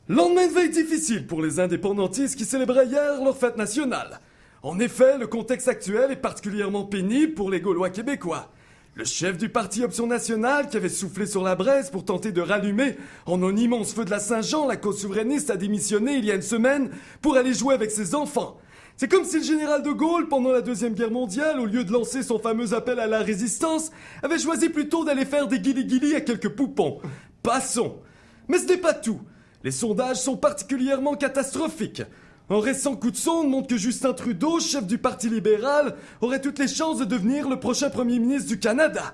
Lendemain de veille difficile pour les indépendantistes qui célébraient hier leur fête nationale. En effet, le contexte actuel est particulièrement pénible pour les Gaulois québécois. Le chef du parti Option Nationale, qui avait soufflé sur la braise pour tenter de rallumer en un immense feu de la Saint-Jean la cause souverainiste, a démissionné il y a une semaine pour aller jouer avec ses enfants. C'est comme si le général de Gaulle, pendant la Deuxième Guerre mondiale, au lieu de lancer son fameux appel à la résistance, avait choisi plutôt d'aller faire des guili-guili à quelques poupons. Passons. Mais ce n'est pas tout. Les sondages sont particulièrement catastrophiques. Un récent coup de sonde montre que Justin Trudeau, chef du Parti libéral, aurait toutes les chances de devenir le prochain premier ministre du Canada.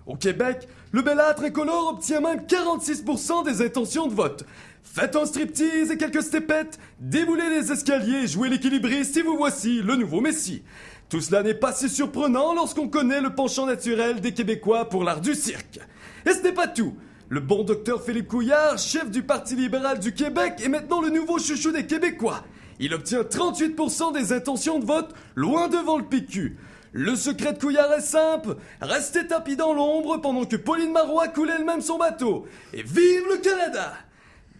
Au Québec, le belâtre incolore obtient même 46% des intentions de vote. Faites un striptease et quelques stepettes, déboulez les escaliers, jouez l'équilibriste et vous voici le nouveau Messie. Tout cela n'est pas si surprenant lorsqu'on connaît le penchant naturel des Québécois pour l'art du cirque. Et ce n'est pas tout. Le bon docteur Philippe Couillard, chef du Parti libéral du Québec, est maintenant le nouveau chouchou des Québécois. Il obtient 38% des intentions de vote, loin devant le PQ. Le secret de Couillard est simple, rester tapis dans l'ombre pendant que Pauline Marois coulait elle-même son bateau. Et vive le Canada!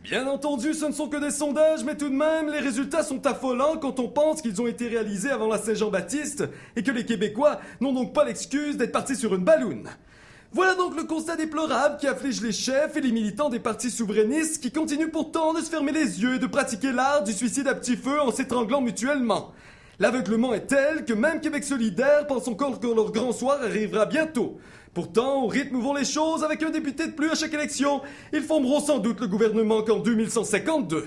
Bien entendu, ce ne sont que des sondages, mais tout de même, les résultats sont affolants quand on pense qu'ils ont été réalisés avant la Saint-Jean-Baptiste et que les Québécois n'ont donc pas l'excuse d'être partis sur une balloune. Voilà donc le constat déplorable qui afflige les chefs et les militants des partis souverainistes qui continuent pourtant de se fermer les yeux et de pratiquer l'art du suicide à petit feu en s'étranglant mutuellement. L'aveuglement est tel que même Québec solidaire pense encore que leur grand soir arrivera bientôt. Pourtant, au rythme où vont les choses, avec un député de plus à chaque élection, ils formeront sans doute le gouvernement qu'en 2152.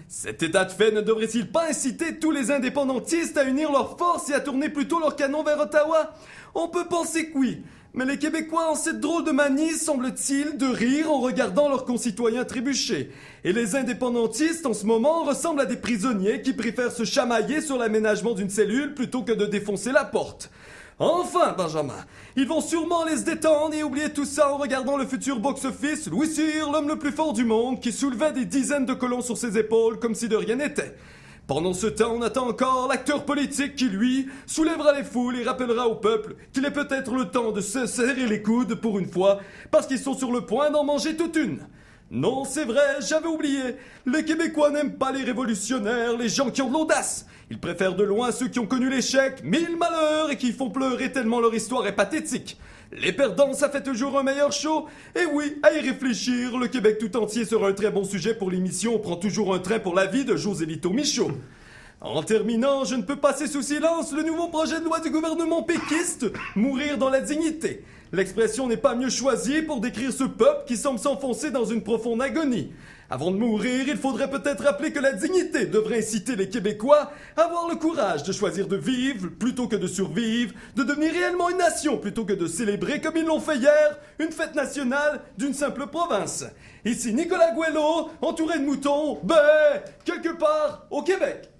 Cet état de fait ne devrait-il pas inciter tous les indépendantistes à unir leurs forces et à tourner plutôt leur canon vers Ottawa? On peut penser que oui, mais les Québécois ont cette drôle de manie, semble-t-il, de rire en regardant leurs concitoyens trébucher. Et les indépendantistes, en ce moment, ressemblent à des prisonniers qui préfèrent se chamailler sur l'aménagement d'une cellule plutôt que de défoncer la porte. Enfin, Benjamin, ils vont sûrement aller se détendre et oublier tout ça en regardant le futur box-office Louis Cyr, l'homme le plus fort du monde, qui soulevait des dizaines de colons sur ses épaules comme si de rien n'était. Pendant ce temps, on attend encore l'acteur politique qui, lui, soulèvera les foules et rappellera au peuple qu'il est peut-être le temps de se serrer les coudes pour une fois, parce qu'ils sont sur le point d'en manger toute une. Non, c'est vrai, j'avais oublié. Les Québécois n'aiment pas les révolutionnaires, les gens qui ont de l'audace. Ils préfèrent de loin ceux qui ont connu l'échec, mille malheurs et qui font pleurer tellement leur histoire est pathétique. Les perdants, ça fait toujours un meilleur show. Et oui, à y réfléchir, le Québec tout entier sera un très bon sujet pour l'émission On prend toujours un train pour la vie de José Lito Michaud. En terminant, je ne peux passer sous silence le nouveau projet de loi du gouvernement péquiste, mourir dans la dignité. L'expression n'est pas mieux choisie pour décrire ce peuple qui semble s'enfoncer dans une profonde agonie. Avant de mourir, il faudrait peut-être rappeler que la dignité devrait inciter les Québécois à avoir le courage de choisir de vivre plutôt que de survivre, de devenir réellement une nation plutôt que de célébrer comme ils l'ont fait hier, une fête nationale d'une simple province. Ici Nicolas Gouello, entouré de moutons, quelque part au Québec.